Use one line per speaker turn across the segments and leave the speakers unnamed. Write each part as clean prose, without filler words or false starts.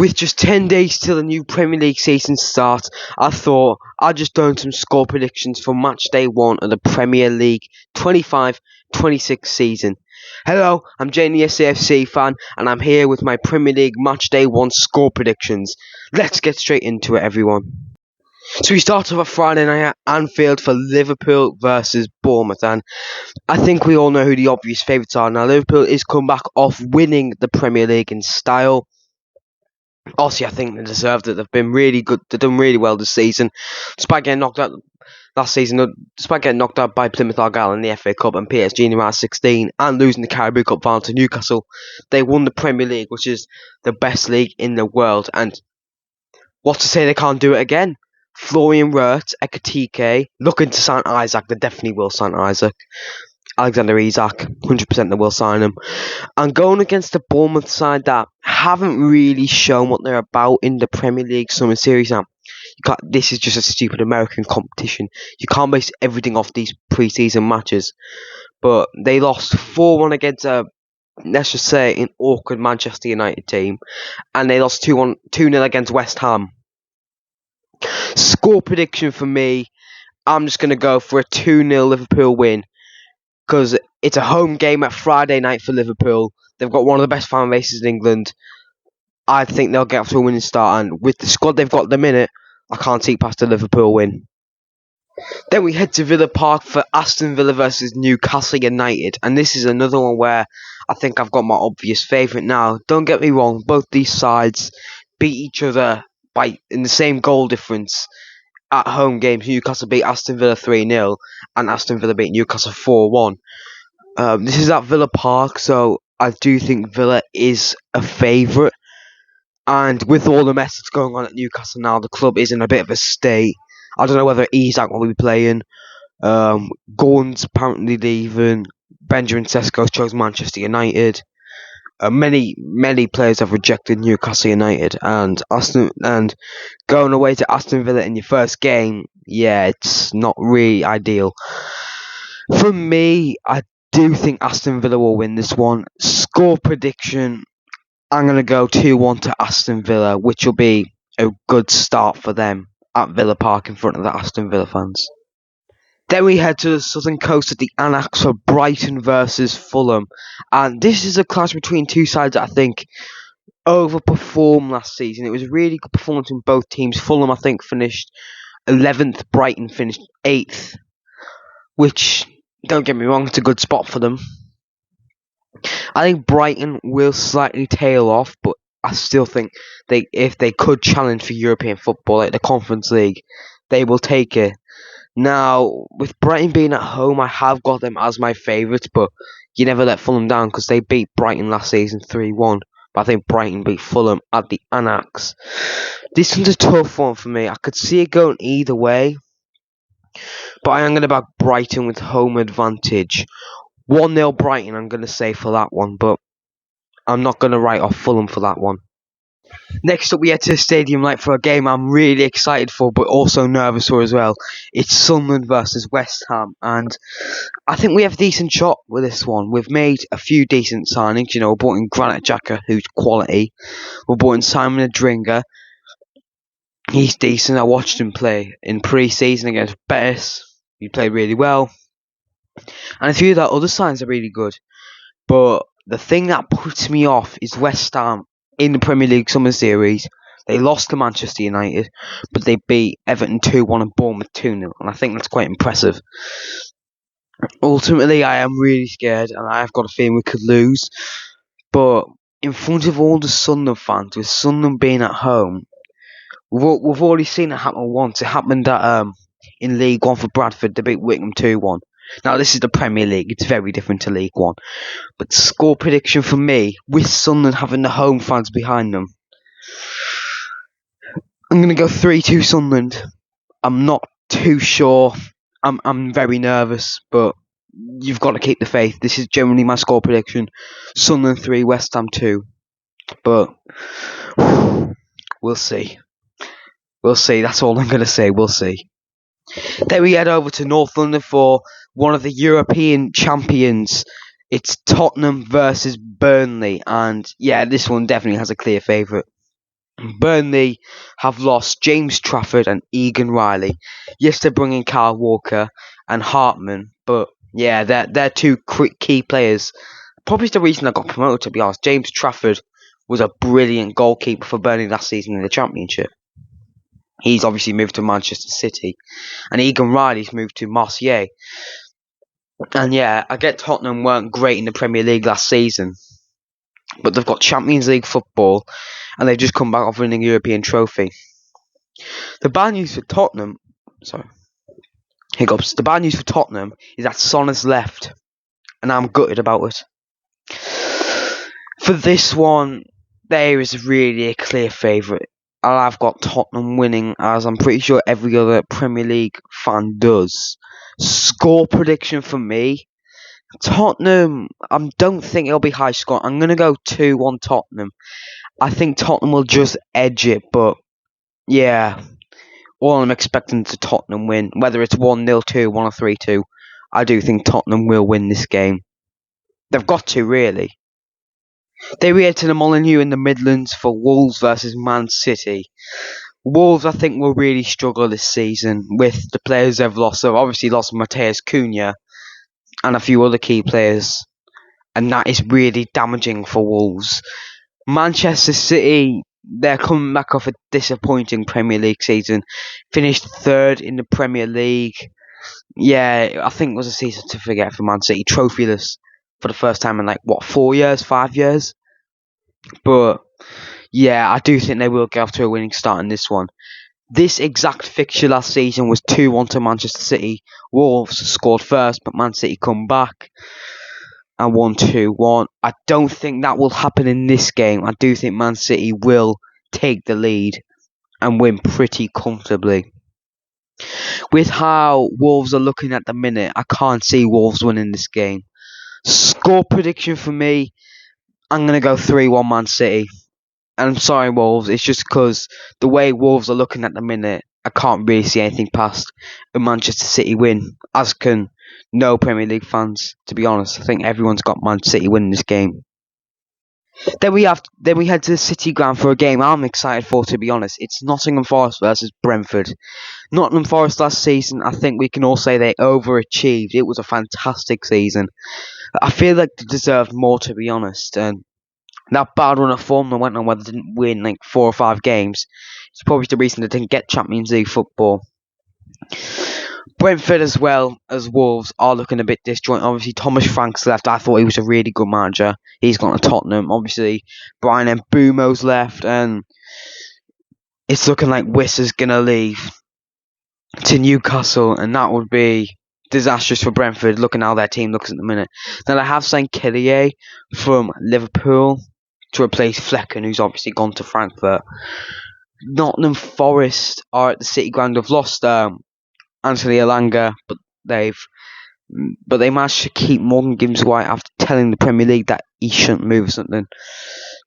With just 10 days till the new Premier League season starts, I thought I'd just done some score predictions for Matchday 1 of the Premier League 25-26 season. Hello, I'm Jamie, a CFC fan, and I'm here with my Premier League Matchday 1 score predictions. Let's get straight into it, everyone. So we start off a Friday night at Anfield for Liverpool versus Bournemouth, and I think we all know who the obvious favourites are. Now, Liverpool is come back off winning the Premier League in style. Also, I think they deserved it. They've been really good. They've done really well this season, despite getting knocked out last season. Despite getting knocked out by Plymouth Argyle in the FA Cup and PSG in the round 16, and losing the Carabao Cup final to Newcastle, they won the Premier League, which is the best league in the world. And what's to say they can't do it again? Florian Wirtz, Ekatike, looking to sign Isaac. They definitely will sign Isaac. Alexander Isak, 100% they will sign him. And going against the Bournemouth side that haven't really shown what they're about in the Premier League Summer Series now. This is just a stupid American competition. You can't base everything off these pre-season matches. But they lost 4-1 against let's just say, an awkward Manchester United team. And they lost 2-0 against West Ham. Score prediction for me, I'm just going to go for a 2-0 Liverpool win. Because it's a home game at Friday night for Liverpool. They've got one of the best fan bases in England. I think they'll get off to a winning start. And with the squad they've got at the minute, I can't see past a Liverpool win. Then we head to Villa Park for Aston Villa versus Newcastle United. And this is another one where I think I've got my obvious favourite now. Don't get me wrong, both these sides beat each other in the same goal difference. At home games, Newcastle beat Aston Villa 3-0 and Aston Villa beat Newcastle 4-1. This is at Villa Park, so I do think Villa is a favourite. And with all the mess that's going on at Newcastle now, the club is in a bit of a state. I don't know whether Isak will be playing. Gordon's apparently leaving. Benjamin Sesko chose Manchester United. Many players have rejected Newcastle United, and going away to Aston Villa in your first game, it's not really ideal. For me, I do think Aston Villa will win this one. Score prediction, I'm going to go 2-1 to Aston Villa, which will be a good start for them at Villa Park in front of the Aston Villa fans. Then we head to the southern coast of the Annex for Brighton versus Fulham. And this is a clash between two sides that I think overperformed last season. It was a really good performance in both teams. Fulham, I think, finished 11th. Brighton finished 8th. Which, don't get me wrong, it's a good spot for them. I think Brighton will slightly tail off, but I still think if they could challenge for European football, like the Conference League, they will take it. Now, with Brighton being at home, I have got them as my favourites, but you never let Fulham down because they beat Brighton last season 3-1. But I think Brighton beat Fulham at the Annex. This one's a tough one for me. I could see it going either way, but I am going to back Brighton with home advantage. 1-0 Brighton, I'm going to say for that one, but I'm not going to write off Fulham for that one. Next up, we head to the Stadium Light for a game I'm really excited for, but also nervous for as well. It's Sunland versus West Ham, and I think we have a decent shot with this one. We've made a few decent signings. We brought in Granit Xhaka, who's quality. We brought in Simon Adringa. He's decent. I watched him play in pre-season against Betis. He played really well. And a few of the other signs are really good. But the thing that puts me off is West Ham. In the Premier League Summer Series, they lost to Manchester United, but they beat Everton 2-1 and Bournemouth 2-0, and I think that's quite impressive. Ultimately, I am really scared, and I've got a feeling we could lose, but in front of all the Sunland fans, with Sunland being at home, we've already seen it happen once. It happened in League 1 for Bradford, they beat Wickham 2-1. Now, this is the Premier League. It's very different to League 1. But score prediction for me, with Sunderland having the home fans behind them, I'm going to go 3-2 Sunderland. I'm not too sure. I'm very nervous, but you've got to keep the faith. This is generally my score prediction. Sunderland 3, West Ham 2. But we'll see. We'll see. That's all I'm going to say. We'll see. Then we head over to North London for one of the European champions. It's Tottenham versus Burnley. And this one definitely has a clear favourite. Burnley have lost James Trafford and Egan Riley. Yes, they're bringing Kyle Walker and Hartman, but yeah, they're two key players. Probably the reason I got promoted, to be honest. James Trafford was a brilliant goalkeeper for Burnley last season in the Championship. He's obviously moved to Manchester City, and Egan Riley's moved to Marseille. And yeah, I get Tottenham weren't great in the Premier League last season, but they've got Champions League football, and they've just come back off winning a European trophy. The bad news for Tottenham, sorry, hiccups. The bad news for Tottenham is that Son has left, and I'm gutted about it. For this one, there is really a clear favourite. I've got Tottenham winning, as I'm pretty sure every other Premier League fan does. Score prediction for me, Tottenham, I don't think it'll be high score. I'm going to go 2-1 Tottenham. I think Tottenham will just edge it, but yeah, all I'm expecting is a Tottenham win. Whether it's 1-0, 2-1 or 3-2, I do think Tottenham will win this game. They've got to, really. They were to the Molineux in the Midlands for Wolves versus Man City. Wolves, I think, will really struggle this season with the players they've lost. They've obviously lost Matheus Cunha and a few other key players, and that is really damaging for Wolves. Manchester City, they're coming back off a disappointing Premier League season. Finished third in the Premier League. Yeah, I think it was a season to forget for Man City. Trophyless for the first time in 4 years, 5 years? But yeah, I do think they will get off to a winning start in this one. This exact fixture last season was 2-1 to Manchester City. Wolves scored first, but Man City come back and won 2-1. I don't think that will happen in this game. I do think Man City will take the lead and win pretty comfortably. With how Wolves are looking at the minute, I can't see Wolves winning this game. Score prediction for me, I'm going to go 3-1 Man City. And I'm sorry, Wolves, it's just because the way Wolves are looking at the minute, I can't really see anything past a Manchester City win, as can no Premier League fans, to be honest. I think everyone's got Man City winning this game. Then we head to the City ground for a game I'm excited for, to be honest. It's Nottingham Forest versus Brentford. Nottingham Forest last season, I think we can all say they overachieved. It was a fantastic season. I feel like they deserved more, to be honest. And that bad run of form they went on where they didn't win 4 or 5 games, it's probably the reason they didn't get Champions League football. Brentford as well as Wolves are looking a bit disjointed. Obviously, Thomas Frank's left. I thought he was a really good manager. He's gone to Tottenham. Obviously, Brian Mbeumo's left, and it's looking like Wissa's going to leave to Newcastle, and that would be disastrous for Brentford, looking how their team looks at the minute. Then I have signed Kylier from Liverpool to replace Flecken, who's obviously gone to Frankfurt. Nottingham Forest are at the City ground. They've lost Anthony Elanga, but they managed to keep Morgan Gibbs White after telling the Premier League that he shouldn't move or something.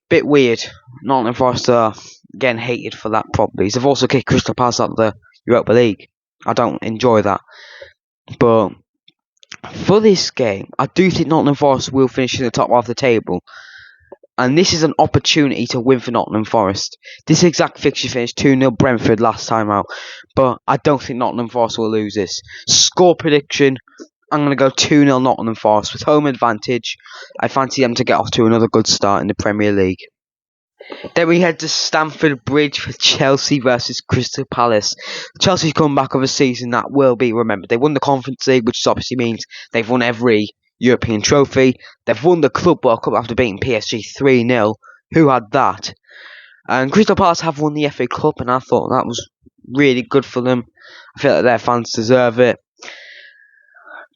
Bit weird. Nottingham Forest are getting hated for that probably. They've also kicked Crystal Palace out of the Europa League. I don't enjoy that. But for this game, I do think Nottingham Forest will finish in the top half of the table. And this is an opportunity to win for Nottingham Forest. This exact fixture finished 2-0 Brentford last time out. But I don't think Nottingham Forest will lose this. Score prediction, I'm going to go 2-0 Nottingham Forest. With home advantage, I fancy them to get off to another good start in the Premier League. Then we head to Stamford Bridge for Chelsea versus Crystal Palace. Chelsea's come back of a season that will be remembered. They won the Conference League, which obviously means they've won every European trophy. They've won the Club World Cup after beating PSG 3-0. Who had that? And Crystal Palace have won the FA Cup, and I thought that was really good for them. I feel like their fans deserve it.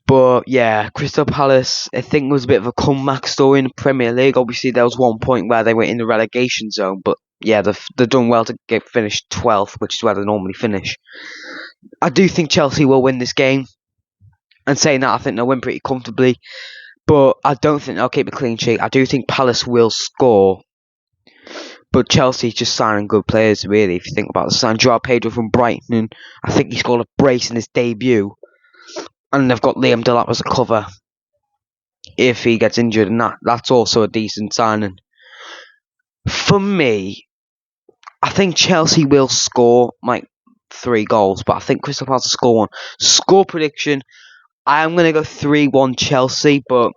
But yeah, Crystal Palace, I think, was a bit of a comeback story in the Premier League. Obviously, there was one point where they were in the relegation zone, but yeah, they've done well to get finished 12th, which is where they normally finish. I do think Chelsea will win this game. And saying that, I think they'll win pretty comfortably. But I don't think they'll keep a clean sheet. I do think Palace will score. But Chelsea's just signing good players, really, if you think about it. Signed Joao Pedro from Brighton, and I think he scored a brace in his debut. And they've got Liam Delap as a cover if he gets injured, and that's also a decent signing. For me, I think Chelsea will score like 3 goals, but I think Crystal Palace will score one. Score prediction: I am gonna go 3-1 Chelsea, but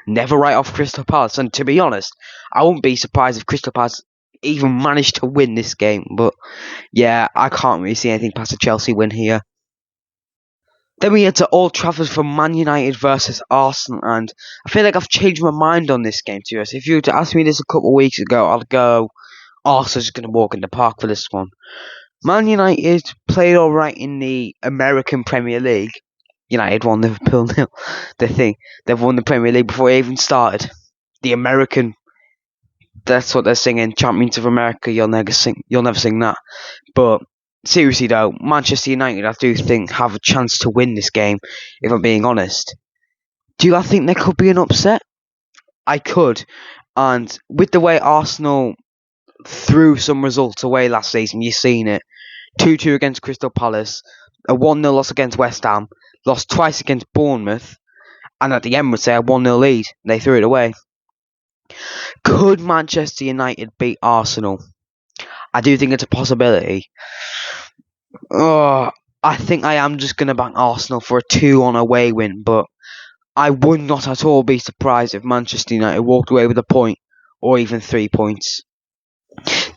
never write off Crystal Palace. And to be honest, I wouldn't be surprised if Crystal Palace even managed to win this game. But yeah, I can't really see anything past a Chelsea win here. Then we head to Old Trafford for Man United versus Arsenal, and I feel like I've changed my mind on this game, to us. If you were to ask me this a couple of weeks ago, I'd go Arsenal's going to walk in the park for this one. Man United played alright in the American Premier League. United won Liverpool nil. They've won the Premier League before it even started. The American, that's what they're singing. Champions of America. You'll never sing that. But seriously though, Manchester United, I do think, have a chance to win this game, if I'm being honest. Do I think there could be an upset? I could. And with the way Arsenal threw some results away last season, you've seen it. 2-2 against Crystal Palace, a 1-0 loss against West Ham, lost twice against Bournemouth, and at the end would say a 1-0 lead. They threw it away. Could Manchester United beat Arsenal? I do think it's a possibility. I think I am just going to back Arsenal for a 2-1 away win, but I would not at all be surprised if Manchester United walked away with a point or even 3 points.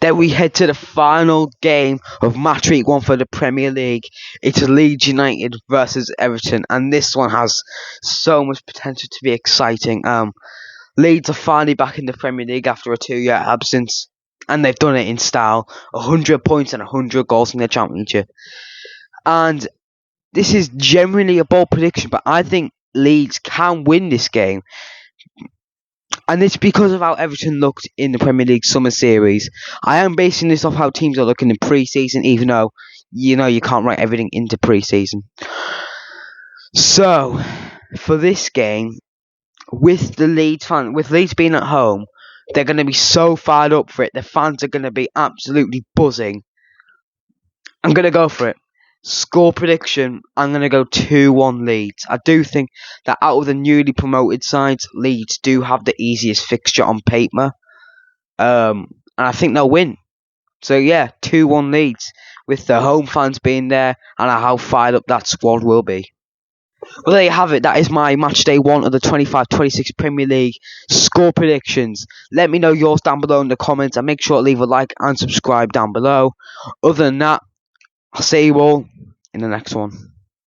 Then we head to the final game of match week 1 for the Premier League. It's Leeds United versus Everton, and this one has so much potential to be exciting. Leeds are finally back in the Premier League after a 2-year absence, and they've done it in style. 100 points and 100 goals in the Championship. And this is generally a bold prediction, but I think Leeds can win this game. And it's because of how Everton looked in the Premier League Summer Series. I am basing this off how teams are looking in pre-season, even though, you can't write everything into pre-season. So, for this game, with Leeds being at home, they're going to be so fired up for it. The fans are going to be absolutely buzzing. I'm going to go for it. Score prediction, I'm going to go 2-1 Leeds. I do think that out of the newly promoted sides, Leeds do have the easiest fixture on paper. And I think they'll win. So yeah, 2-1 Leeds, with the home fans being there and how fired up that squad will be. Well, there you have it. That is my match day 1 of the 25-26 Premier League score predictions. Let me know yours down below in the comments, and make sure to leave a like and subscribe down below. Other than that, I'll see you all in the next one.